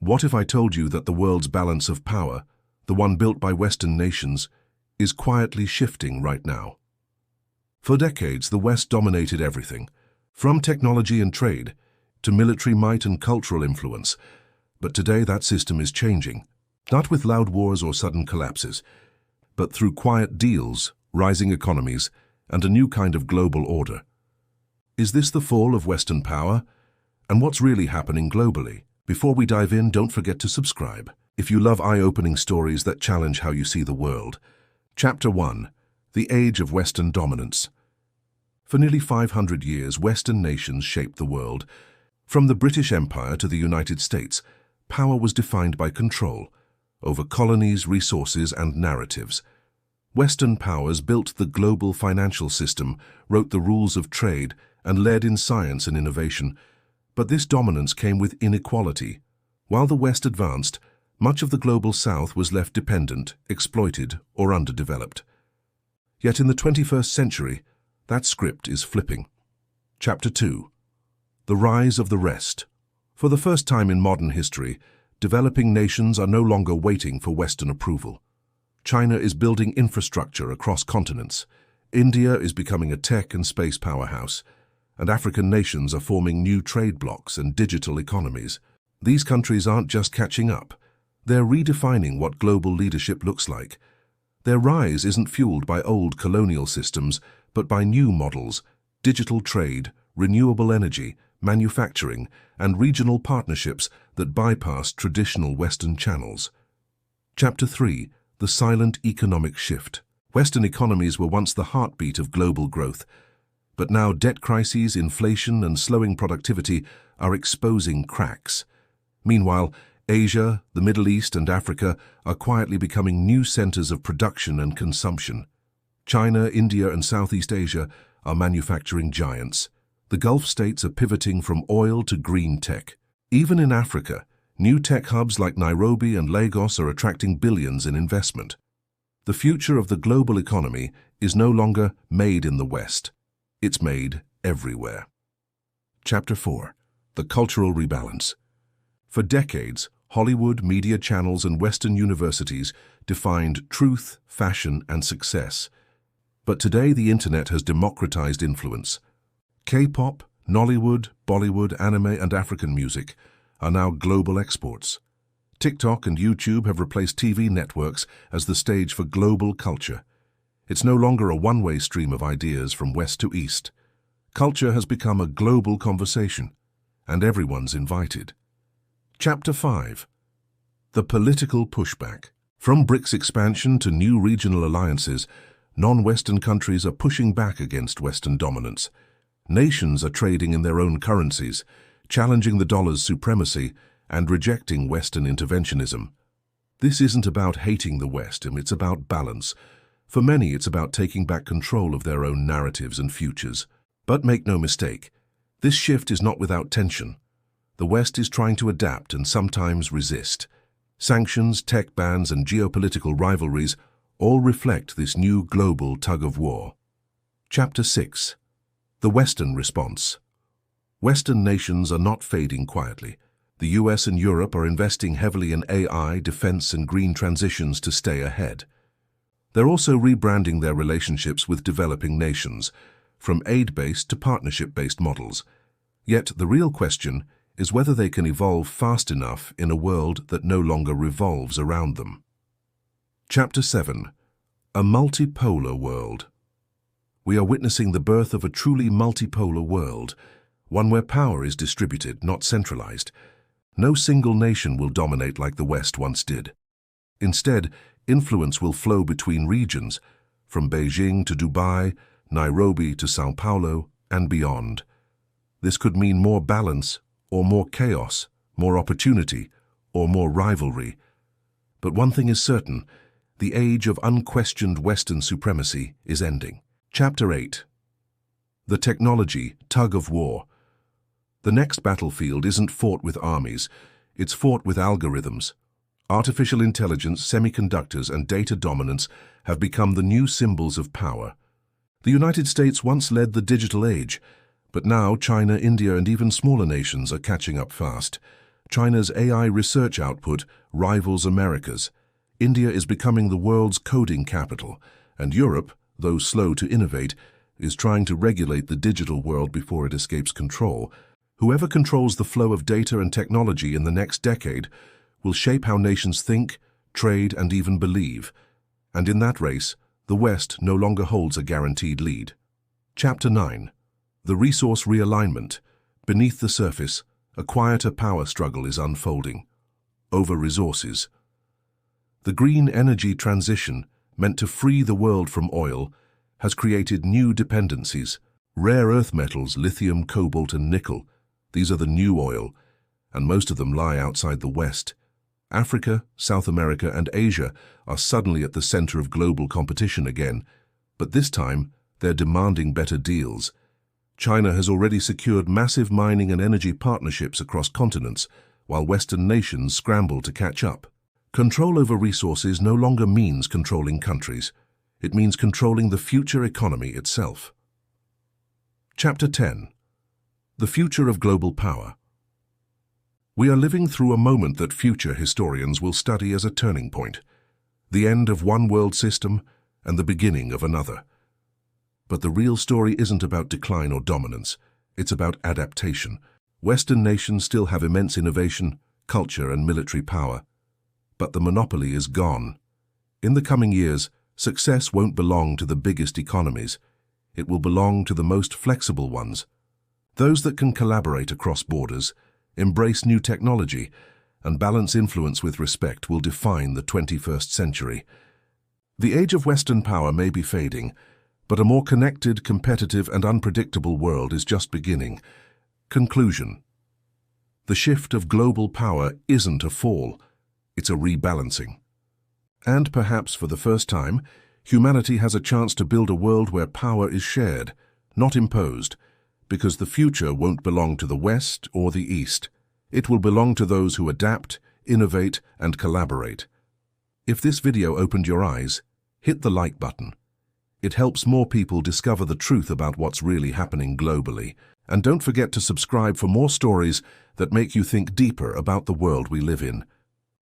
What if I told you that the world's balance of power, the one built by Western nations, is quietly shifting right now? For decades, the West dominated everything, from technology and trade to military might and cultural influence. But today that system is changing, not with loud wars or sudden collapses, but through quiet deals, rising economies, and a new kind of global order. Is this the fall of Western power? And what's really happening globally? Before we dive in, don't forget to subscribe if you love eye-opening stories that challenge how you see the world. Chapter 1. The Age of Western Dominance. For nearly 500 years, Western nations shaped the world. From the British Empire to the United States, power was defined by control over colonies, resources, and narratives. Western powers built the global financial system, wrote the rules of trade, and led in science and innovation. But this dominance came with inequality. While the West advanced, much of the global South was left dependent, exploited, or underdeveloped. Yet in the 21st century, that script is flipping. Chapter 2. The Rise of the Rest. For the first time in modern history, developing nations are no longer waiting for Western approval. China is building infrastructure across continents. India is becoming a tech and space powerhouse, and African nations are forming new trade blocs and digital economies. These countries aren't just catching up. They're redefining what global leadership looks like. Their rise isn't fueled by old colonial systems, but by new models: digital trade, renewable energy, manufacturing, and regional partnerships that bypass traditional Western channels. Chapter 3. The Silent Economic Shift. Western economies were once the heartbeat of global growth, but now debt crises, inflation, and slowing productivity are exposing cracks. Meanwhile, Asia, the Middle East, and Africa are quietly becoming new centers of production and consumption. China, India, and Southeast Asia are manufacturing giants. The Gulf states are pivoting from oil to green tech. Even in Africa, new tech hubs like Nairobi and Lagos are attracting billions in investment. The future of the global economy is no longer made in the West. It's made everywhere. Chapter 4. The Cultural Rebalance. For decades, Hollywood, media channels, and Western universities defined truth, fashion, and success. But today the internet has democratized influence. K-pop, Nollywood, Bollywood, anime, and African music are now global exports. TikTok and YouTube have replaced TV networks as the stage for global culture. It's no longer a one-way stream of ideas from west to east. Culture has become a global conversation, and everyone's invited. Chapter 5. The Political Pushback. From BRICS expansion to new regional alliances, non-Western countries are pushing back against Western dominance. Nations are trading in their own currencies, challenging the dollar's supremacy and rejecting Western interventionism. This isn't about hating the West, it's about balance. For many, it's about taking back control of their own narratives and futures. But make no mistake, this shift is not without tension. The West is trying to adapt and sometimes resist. Sanctions, tech bans, and geopolitical rivalries all reflect this new global tug-of-war. Chapter 6. The Western Response. Western nations are not fading quietly. The US and Europe are investing heavily in AI, defense, and green transitions to stay ahead. They're also rebranding their relationships with developing nations, from aid-based to partnership-based models. Yet the real question is whether they can evolve fast enough in a world that no longer revolves around them. Chapter 7. A Multipolar World. We are witnessing the birth of a truly multipolar world, one where power is distributed, not centralized. No single nation will dominate like the West once did. Instead, influence will flow between regions, from Beijing to Dubai, Nairobi to Sao Paulo, and beyond. This could mean more balance, or more chaos, more opportunity, or more rivalry. But one thing is certain: the age of unquestioned Western supremacy is ending. Chapter 8. The Technology Tug-of-War. The next battlefield isn't fought with armies, it's fought with algorithms. Artificial intelligence, semiconductors, and data dominance have become the new symbols of power. The United States once led the digital age, but now China, India, and even smaller nations are catching up fast. China's AI research output rivals America's. India is becoming the world's coding capital, and Europe, though slow to innovate, is trying to regulate the digital world before it escapes control. Whoever controls the flow of data and technology in the next decade will shape how nations think, trade, and even believe. And in that race, the West no longer holds a guaranteed lead. Chapter 9. The Resource Realignment. Beneath the surface, a quieter power struggle is unfolding. Over resources. The green energy transition, meant to free the world from oil, has created new dependencies. Rare earth metals, lithium, cobalt, and nickel. These are the new oil, and most of them lie outside the West. Africa, South America, and Asia are suddenly at the center of global competition again, but this time they're demanding better deals. China has already secured massive mining and energy partnerships across continents, while Western nations scramble to catch up. Control over resources no longer means controlling countries. It means controlling the future economy itself. Chapter 10. The Future of Global Power. We are living through a moment that future historians will study as a turning point, the end of one world system and the beginning of another. But the real story isn't about decline or dominance, it's about adaptation. Western nations still have immense innovation, culture, and military power, but the monopoly is gone. In the coming years, success won't belong to the biggest economies. It will belong to the most flexible ones. Those that can collaborate across borders, embrace new technology, and balance influence with respect will define the 21st century. The age of Western power may be fading, but a more connected, competitive, and unpredictable world is just beginning. Conclusion. The shift of global power isn't a fall, it's a rebalancing. And perhaps for the first time, humanity has a chance to build a world where power is shared, not imposed, because the future won't belong to the West or the East. It will belong to those who adapt, innovate, and collaborate. If this video opened your eyes, hit the like button. It helps more people discover the truth about what's really happening globally. And don't forget to subscribe for more stories that make you think deeper about the world we live in.